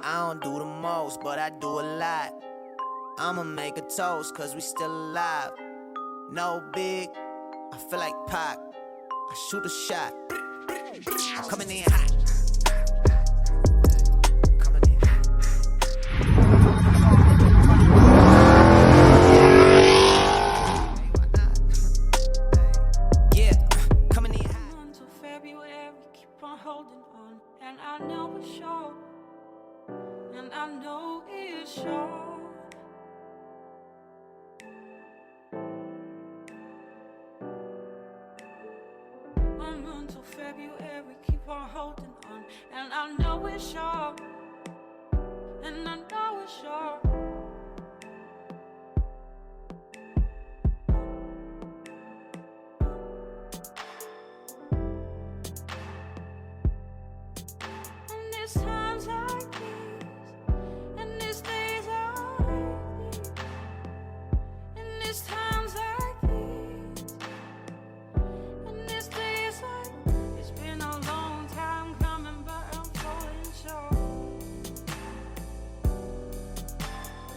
I don't do the most, but I do a lot. I'ma make a toast, cause we still alive. No big, I feel like Pac. I shoot a shot. I'm coming in hot. Coming in hot. Yeah, coming in hot. Until February, keep on holding on. And I know it's short. And I know it's short. Until February, keep on holding on. And I know it's short. And I know it's short. And there's times like these, and there's days like these, and there's times like these, and there's days like it's been a long time coming, but I'm falling short.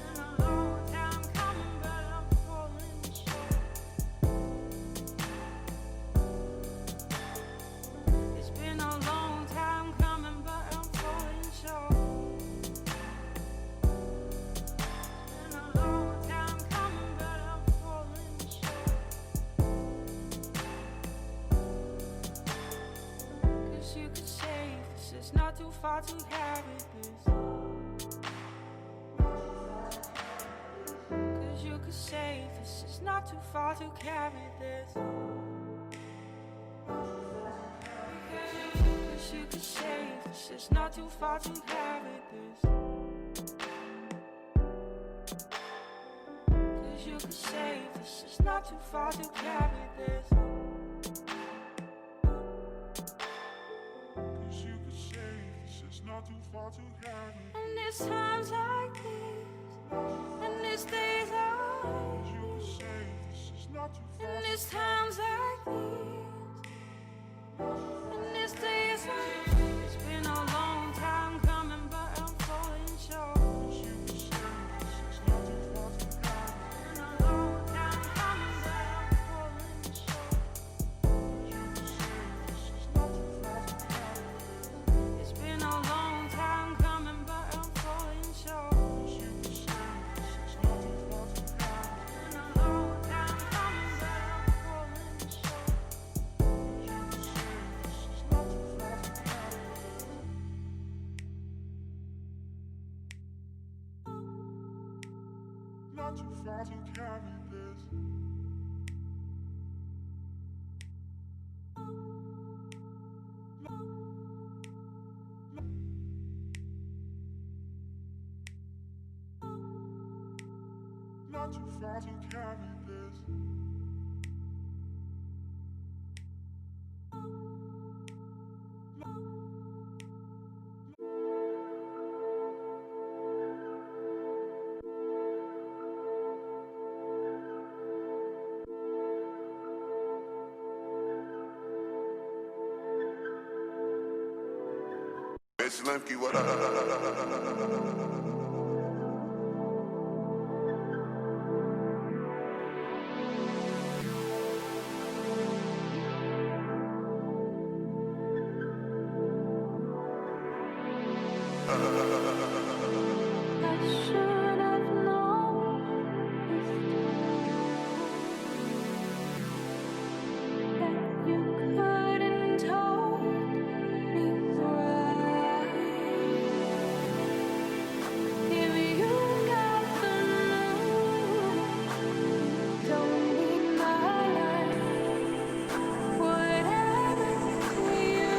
Been a long time coming, but I'm falling short. It's been a long time coming, but I'm falling short. Been a long time coming, but I'm falling short. 'Cause you could say this is not too far to carry this. 'Cause you could say this is not too far to carry this. 'Cause you could say this is not too far to carry this. 'Cause you could say this is not too far to carry this. 'Cause you could say this is not too far to carry. And there's times like these, and there's days like You could say this is not too far. and there's times like these, and there's days like it's been a long time coming, but I'm falling short. You could say this is not too far to carry. Been a long time coming, but I'm falling short. You could say this is not too far to carry. It's been a long time coming, but I'm falling short. You could say this is not too far to carry. Been a long time coming, but I'm falling short. You could say this is not too far to carry. Not too far to carry this. Not too far to carry this. It's Lemke, what up? I should have known that you couldn't hold me right. If you got the moon, don't need my life. Whatever to you.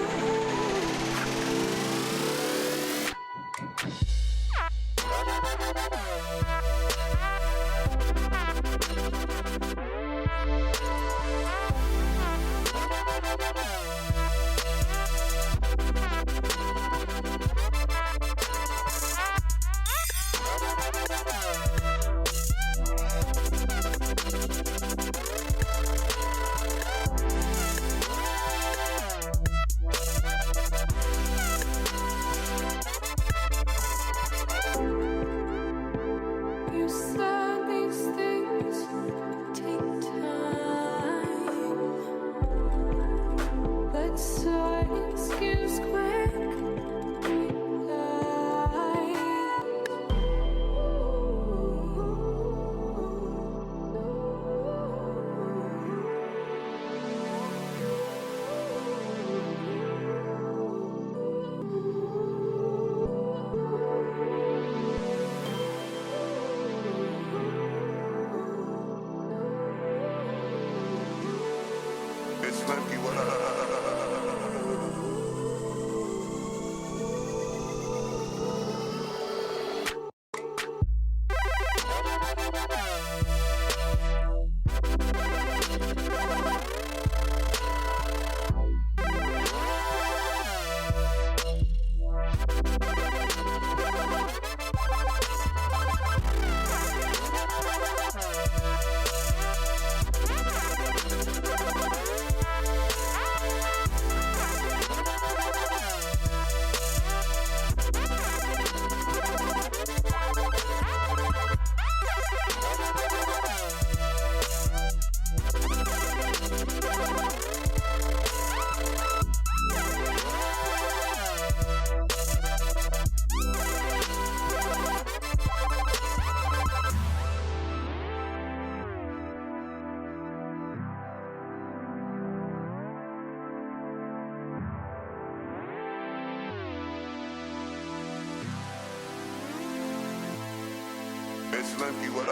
Monkey, what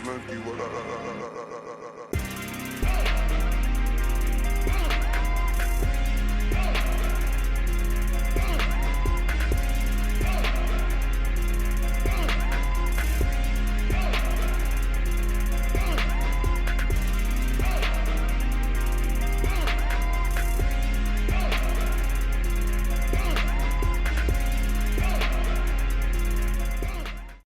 Monkey, what